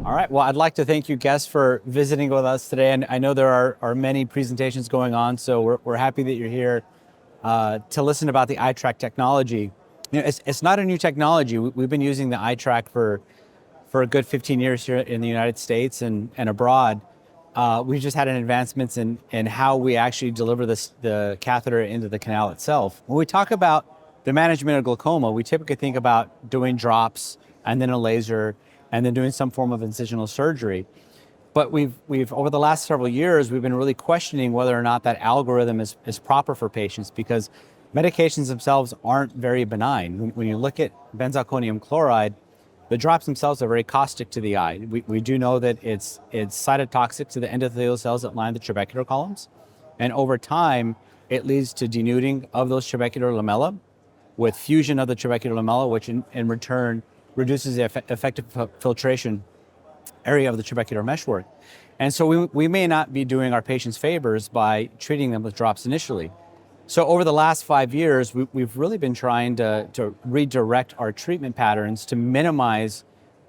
All right. Well, I'd like to thank you guests for visiting with us today. And I know there are many presentations going on, so we're happy that you're here to listen about the eye track technology. It's not a new technology. We've been using the eye track for a good 15 years here in the United States and abroad. We've just had an advancements in how we actually deliver the catheter into the canal itself. When we talk about the management of glaucoma, we typically think about doing drops and then a laser and then doing some form of incisional surgery. But we've over the last several years, we've been really questioning whether or not that algorithm is proper for patients, because medications themselves aren't very benign. When you look at benzalkonium chloride, the drops themselves are very caustic to the eye. We do know that it's cytotoxic to the endothelial cells that line the trabecular columns. And over time, it leads to denuding of those trabecular lamella with fusion of the trabecular lamella, which in return reduces the effective filtration area of the trabecular meshwork. And so we may not be doing our patients favors by treating them with drops initially. So over the last 5 years, we've really been trying to redirect our treatment patterns to minimize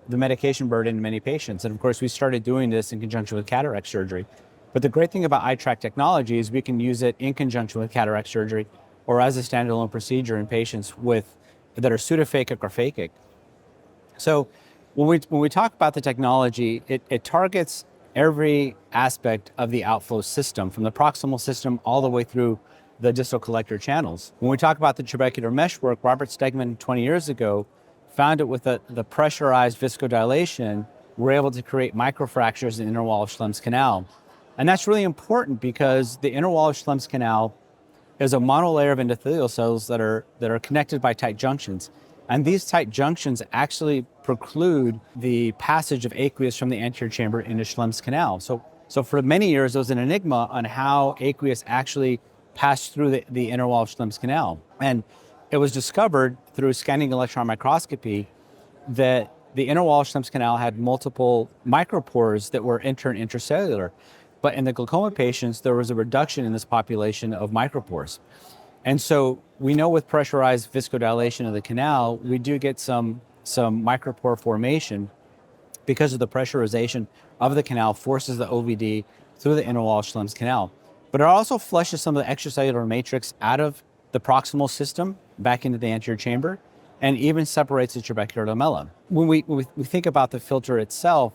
the medication burden in many patients. And of course, we started doing this in conjunction with cataract surgery. But the great thing about eye track technology is we can use it in conjunction with cataract surgery or as a standalone procedure in patients that are pseudophakic or phakic. So when we talk about the technology, it targets every aspect of the outflow system, from the proximal system all the way through the distal collector channels. When we talk about the trabecular meshwork, Robert Stegman 20 years ago found it with the pressurized viscodilation, we're able to create microfractures in the inner wall of Schlemm's canal. And that's really important because the inner wall of Schlemm's canal is a monolayer of endothelial cells that are connected by tight junctions. And these tight junctions actually preclude the passage of aqueous from the anterior chamber into Schlemm's canal. So for many years, there was an enigma on how aqueous actually passed through the inner wall of Schlemm's canal. And it was discovered through scanning electron microscopy that the inner wall of Schlemm's canal had multiple micropores that were inter and intracellular. But in the glaucoma patients, there was a reduction in this population of micropores. And so we know with pressurized viscodilation of the canal, we do get some micropore formation because of the pressurization of the canal forces the OVD through the inner wall of Schlemm's canal. But it also flushes some of the extracellular matrix out of the proximal system back into the anterior chamber and even separates the trabecular lamella. When we think about the filter itself,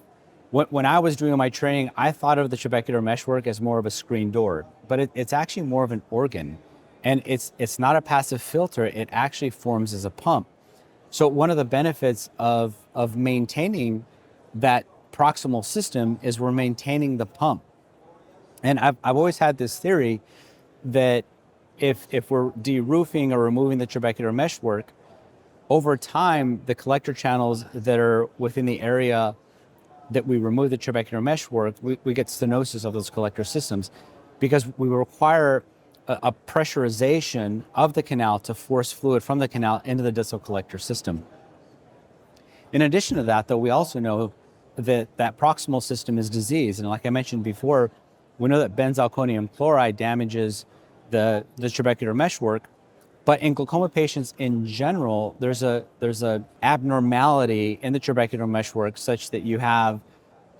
when I was doing my training, I thought of the trabecular meshwork as more of a screen door, but it's actually more of an organ. And it's not a passive filter, it actually forms as a pump. So one of the benefits of maintaining that proximal system is we're maintaining the pump. And I've always had this theory that if we're de-roofing or removing the trabecular meshwork, over time, the collector channels that are within the area that we remove the trabecular meshwork, we get stenosis of those collector systems because we require a pressurization of the canal to force fluid from the canal into the distal collector system. In addition to that, though, we also know that proximal system is diseased. And like I mentioned before, we know that benzalkonium chloride damages the trabecular meshwork. But in glaucoma patients in general, there's a abnormality in the trabecular meshwork such that you have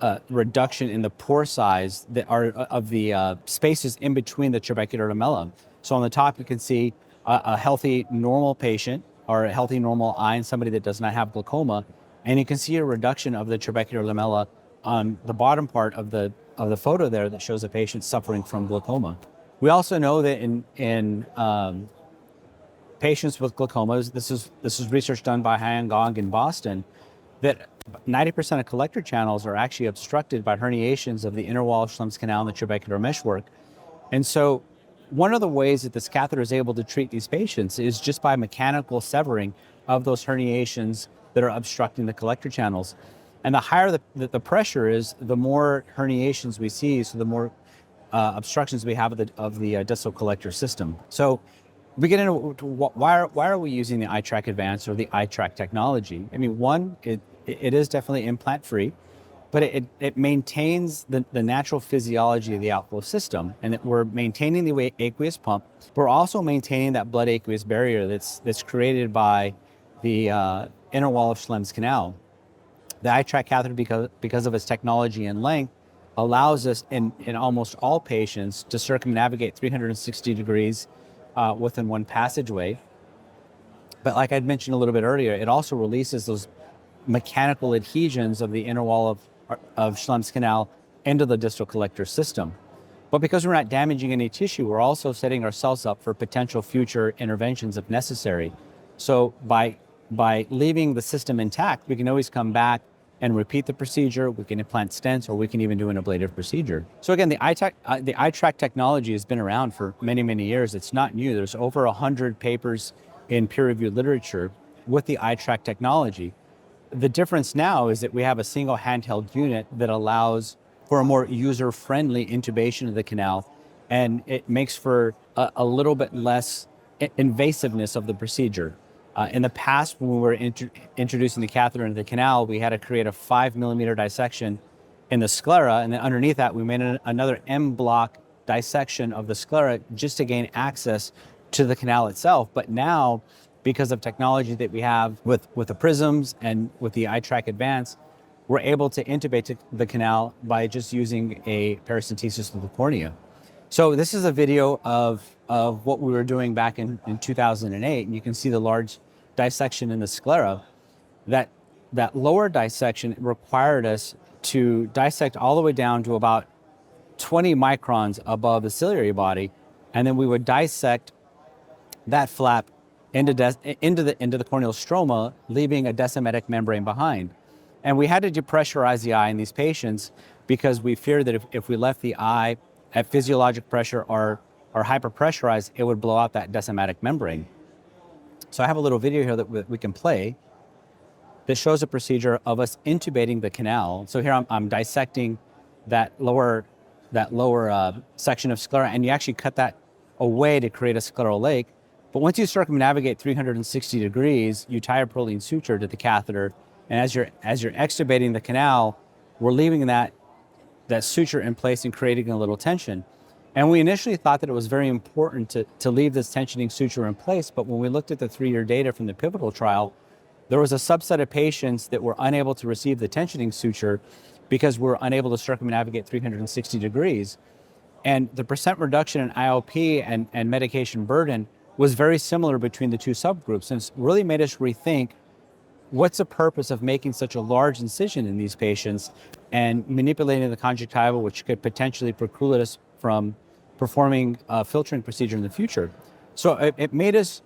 a reduction in the pore size that are of the spaces in between the trabecular lamella. So on the top, you can see a healthy normal patient or a healthy normal eye in somebody that does not have glaucoma, and you can see a reduction of the trabecular lamella on the bottom part of the photo there that shows a patient suffering from glaucoma. We also know that in patients with glaucomas, this is research done by Hyun Gong in Boston, that 90% of collector channels are actually obstructed by herniations of the inner wall of Schlemm's canal and the trabecular meshwork. And so one of the ways that this catheter is able to treat these patients is just by mechanical severing of those herniations that are obstructing the collector channels. And the higher the pressure is, the more herniations we see, so the more obstructions we have of the distal collector system. So we get into why are we using the eye track advance or the eye track technology? I mean, one, it is definitely implant free, but it maintains the natural physiology of the outflow system, and that we're maintaining the aqueous pump. We're also maintaining that blood aqueous barrier that's created by the inner wall of Schlemm's canal. The iTrack catheter, because of its technology and length, allows us in almost all patients to circumnavigate 360 degrees within one passageway. But like I'd mentioned a little bit earlier, it also releases those mechanical adhesions of the inner wall of Schlemm's canal into the distal collector system. But because we're not damaging any tissue, we're also setting ourselves up for potential future interventions if necessary. So by leaving the system intact, we can always come back and repeat the procedure. We can implant stents, or we can even do an ablative procedure. So again, the iTrack technology has been around for many, many years. It's not new. There's over 100 papers in peer-reviewed literature with the iTrack technology. The difference now is that we have a single handheld unit that allows for a more user-friendly intubation of the canal, and it makes for a little bit less invasiveness of the procedure. In the past, when we were introducing the catheter into the canal, we had to create a 5 millimeter dissection in the sclera, and then underneath that, we made another M-block dissection of the sclera just to gain access to the canal itself. But now, because of technology that we have with the prisms and with the iTrack Advance, we're able to intubate the canal by just using a paracentesis of the cornea. So this is a video of what we were doing back in 2008, and you can see the large dissection in the sclera. That lower dissection required us to dissect all the way down to about 20 microns above the ciliary body, and then we would dissect that flap into the corneal stroma, leaving a decimetic membrane behind. And we had to depressurize the eye in these patients because we feared that if we left the eye at physiologic pressure or hyperpressurized, it would blow out that decimetic membrane. So I have a little video here that we can play that shows a procedure of us intubating the canal. So here I'm dissecting that lower section of sclera, and you actually cut that away to create a scleral lake. But once you circumnavigate 360 degrees, you tie a Prolene suture to the catheter, and as you're extubating the canal, we're leaving that suture in place and creating a little tension. And we initially thought that it was very important to leave this tensioning suture in place, but when we looked at the 3-year data from the pivotal trial, there was a subset of patients that were unable to receive the tensioning suture because we were unable to circumnavigate 360 degrees. And the percent reduction in IOP and medication burden was very similar between the two subgroups, and it's really made us rethink what's the purpose of making such a large incision in these patients and manipulating the conjunctiva, which could potentially preclude us from performing a filtering procedure in the future. So it made us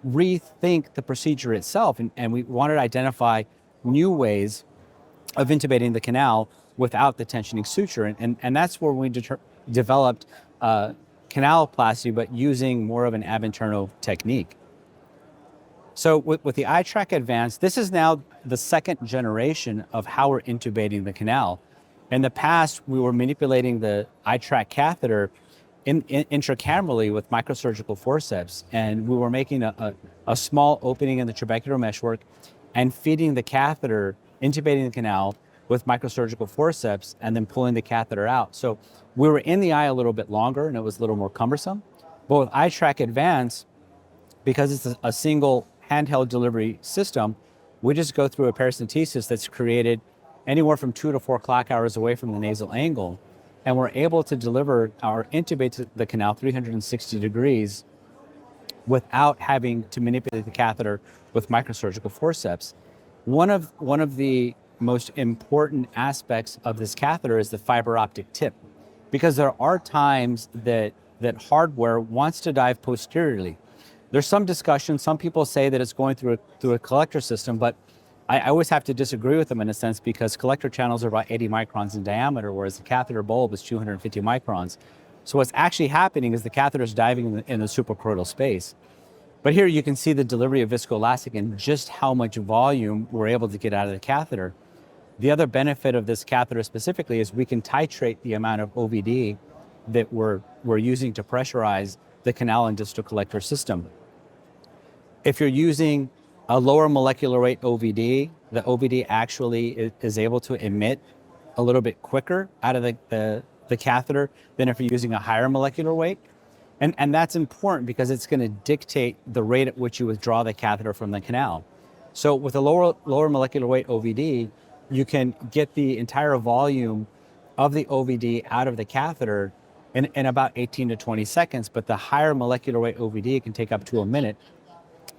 rethink the procedure itself, and we wanted to identify new ways of intubating the canal without the tensioning suture. And that's where we developed canaloplasty, but using more of an ab interno technique. So with the iTrack Advance, this is now the second generation of how we're intubating the canal. In the past, we were manipulating the iTrack catheter intracamerally with microsurgical forceps, and we were making a small opening in the trabecular meshwork and feeding the catheter, intubating the canal with microsurgical forceps, and then pulling the catheter out. So we were in the eye a little bit longer, and it was a little more cumbersome. But with iTrack Advance, because it's a single handheld delivery system, we just go through a paracentesis that's created anywhere from 2 to 4 clock hours away from the nasal angle. And we're able to intubate the canal 360 degrees without having to manipulate the catheter with microsurgical forceps. One of the most important aspects of this catheter is the fiber optic tip, because there are times that hardware wants to dive posteriorly. There's some discussion. Some people say that it's going through a collector system, but I always have to disagree with them in a sense, because collector channels are about 80 microns in diameter, whereas the catheter bulb is 250 microns. So what's actually happening is the catheter is diving in the suprachoroidal space. But here you can see the delivery of viscoelastic and just how much volume we're able to get out of the catheter. The other benefit of this catheter specifically is we can titrate the amount of OVD that we're using to pressurize the canal and distal collector system. If you're using a lower molecular weight OVD, the OVD actually is able to emit a little bit quicker out of the catheter than if you're using a higher molecular weight. And that's important because it's going to dictate the rate at which you withdraw the catheter from the canal. So with a lower molecular weight OVD, you can get the entire volume of the OVD out of the catheter in about 18 to 20 seconds, but the higher molecular weight OVD can take up to a minute.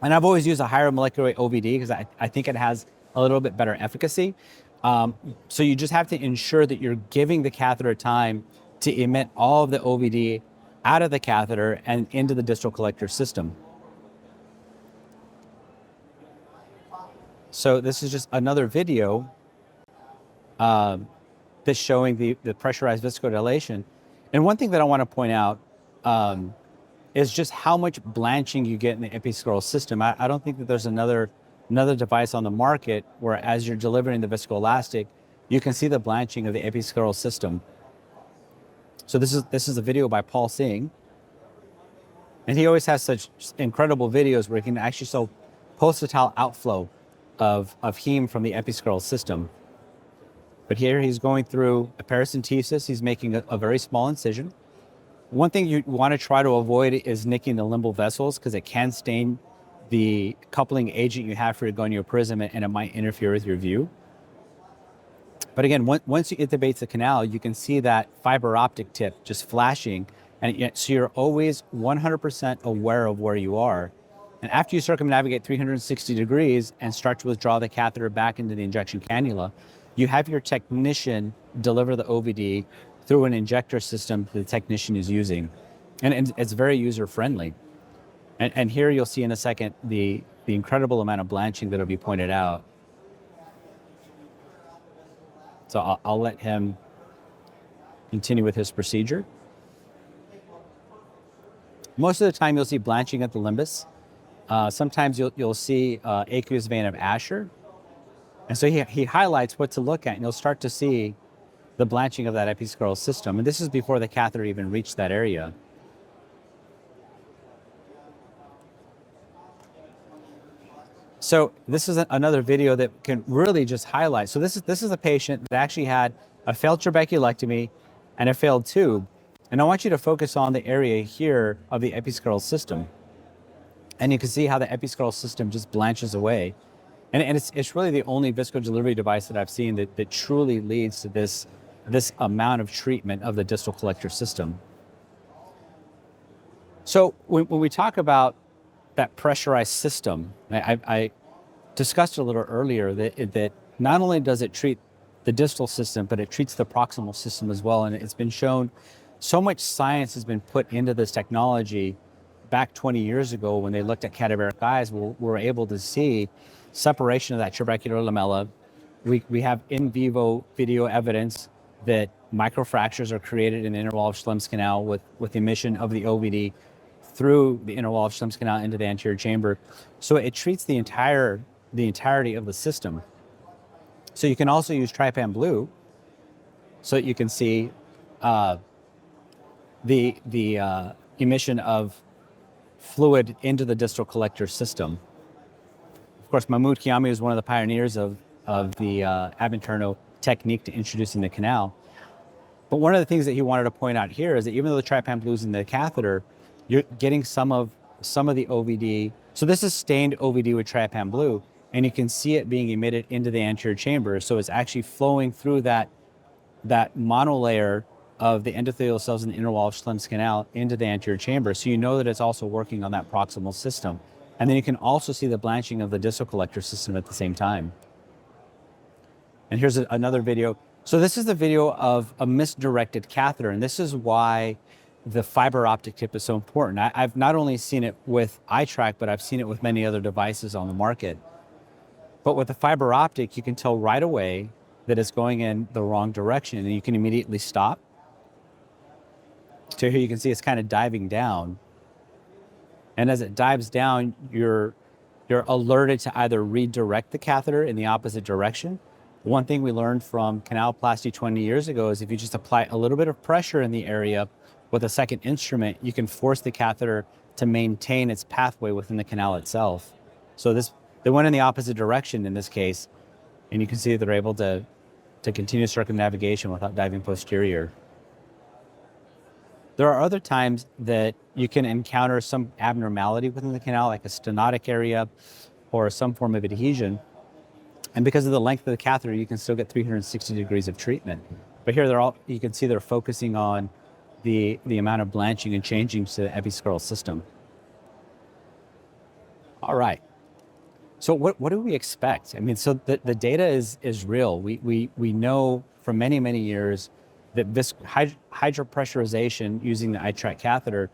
And I've always used a higher molecular weight OVD because I think it has a little bit better efficacy. So you just have to ensure that you're giving the catheter time to emit all of the OVD out of the catheter and into the distal collector system. So this is just another video that's showing the pressurized viscodilation. And one thing that I want to point out is just how much blanching you get in the episcleral system. I don't think that there's another device on the market where as you're delivering the viscoelastic, you can see the blanching of the episcleral system. So this is a video by Paul Singh. And he always has such incredible videos where he can actually show pulsatile outflow of heme from the episcleral system. But here he's going through a paracentesis. He's making a very small incision. One thing you want to try to avoid is nicking the limbal vessels because it can stain the coupling agent you have for your gonio prism and it might interfere with your view. But again, once you intubate the canal, you can see that fiber optic tip just flashing. And so you're always 100% aware of where you are. And after you circumnavigate 360 degrees and start to withdraw the catheter back into the injection cannula, you have your technician deliver the OVD through an injector system the technician is using. And it's very user-friendly. And here you'll see in a second the incredible amount of blanching that'll be pointed out. So I'll let him continue with his procedure. Most of the time you'll see blanching at the limbus. Sometimes you'll see aqueous vein of Asher. And so he highlights what to look at, and you'll start to see the blanching of that episcleral system. And this is before the catheter even reached that area. So this is another video that can really just highlight. So this is a patient that actually had a failed trabeculectomy and a failed tube. And I want you to focus on the area here of the episcleral system. And you can see how the episcleral system just blanches away. And it's really the only viscodelivery device that I've seen that truly leads to this amount of treatment of the distal collector system. So when we talk about that pressurized system, I discussed a little earlier that not only does it treat the distal system, but it treats the proximal system as well. And it's been shown, so much science has been put into this technology. Back 20 years ago, when they looked at cadaveric eyes, we were able to see separation of that trabecular lamella. We have in vivo video evidence that microfractures are created in the inner wall of Schlemm's canal with emission of the OVD through the inner wall of Schlemm's canal into the anterior chamber. So it treats the entirety of the system. So you can also use trypan blue so that you can see the emission of fluid into the distal collector system. Of course, Mahmoud Kiami was one of the pioneers of the ab interno technique to introducing the canal. But one of the things that he wanted to point out here is that even though the trypan blue is in the catheter, you're getting some of the OVD. So this is stained OVD with trypan blue, and you can see it being emitted into the anterior chamber. So it's actually flowing through that monolayer of the endothelial cells in the inner wall of Schlemm's canal into the anterior chamber. So you know that it's also working on that proximal system. And then you can also see the blanching of the distal collector system at the same time. And here's another video. So this is the video of a misdirected catheter, and this is why the fiber optic tip is so important. I've not only seen it with iTrack, but I've seen it with many other devices on the market. But with the fiber optic, you can tell right away that it's going in the wrong direction, and you can immediately stop. So here you can see it's kind of diving down. And as it dives down, you're alerted to either redirect the catheter in the opposite direction. One thing we learned from canaloplasty 20 years ago is if you just apply a little bit of pressure in the area with a second instrument, you can force the catheter to maintain its pathway within the canal itself. So they went in the opposite direction in this case, and you can see that they're able to continue circumnavigation without diving posterior. There are other times that you can encounter some abnormality within the canal, like a stenotic area or some form of adhesion. And because of the length of the catheter, you can still get 360 degrees of treatment. But here you can see they're focusing on the amount of blanching and changing to the episcleral system. All right. So what do we expect? I mean, so the data is real. We know for many, many years that this hydropressurization using the eye-tract catheter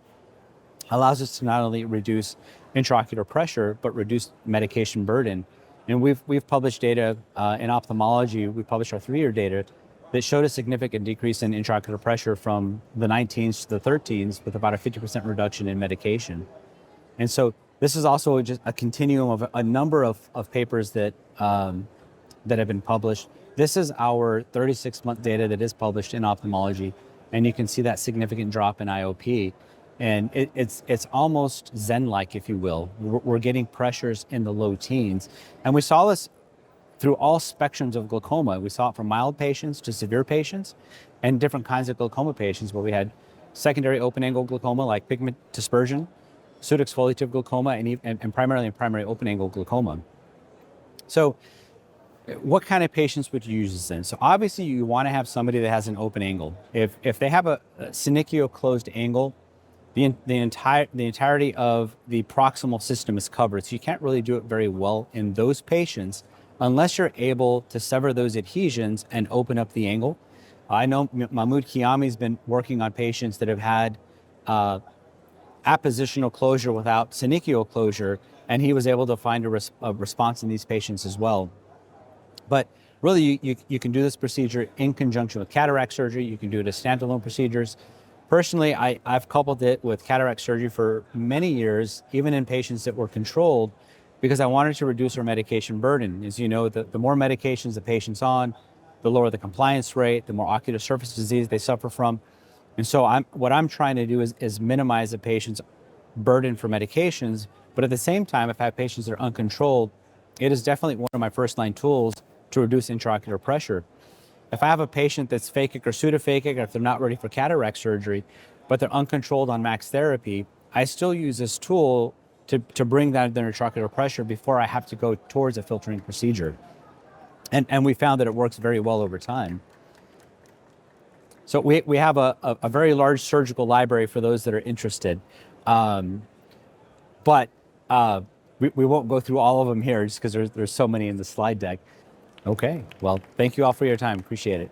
allows us to not only reduce intraocular pressure, but reduce medication burden. And we've published data in ophthalmology. We published our 3-year data that showed a significant decrease in intraocular pressure from the 19s to the 13s with about a 50% reduction in medication. And so this is also just a continuum of a number of papers that have been published. This is our 36-month data that is published in ophthalmology, and you can see that significant drop in IOP. And it's almost Zen-like, if you will. We're getting pressures in the low teens. And we saw this through all spectrums of glaucoma. We saw it from mild patients to severe patients and different kinds of glaucoma patients, where we had secondary open-angle glaucoma like pigment dispersion, pseudoexfoliative glaucoma, and primarily primary open-angle glaucoma. So what kind of patients would you use this in? So obviously you want to have somebody that has an open angle. If they have a synechial closed angle, the entirety of the proximal system is covered. So you can't really do it very well in those patients unless you're able to sever those adhesions and open up the angle. I know Mahmoud Kiami's been working on patients that have had appositional closure without synechial closure, and he was able to find a response in these patients as well. But really, you can do this procedure in conjunction with cataract surgery. You can do it as standalone procedures. Personally, I've coupled it with cataract surgery for many years, even in patients that were controlled, because I wanted to reduce our medication burden. As you know, the more medications the patient's on, the lower the compliance rate, the more ocular surface disease they suffer from. And so what I'm trying to do is minimize the patient's burden for medications, but at the same time, if I have patients that are uncontrolled, it is definitely one of my first-line tools to reduce intraocular pressure. If I have a patient that's phakic or pseudophakic, or if they're not ready for cataract surgery, but they're uncontrolled on max therapy, I still use this tool to bring down their intraocular pressure before I have to go towards a filtering procedure. And we found that it works very well over time. So we have a very large surgical library for those that are interested. But we won't go through all of them here just because there's so many in the slide deck. Okay, well, thank you all for your time. Appreciate it.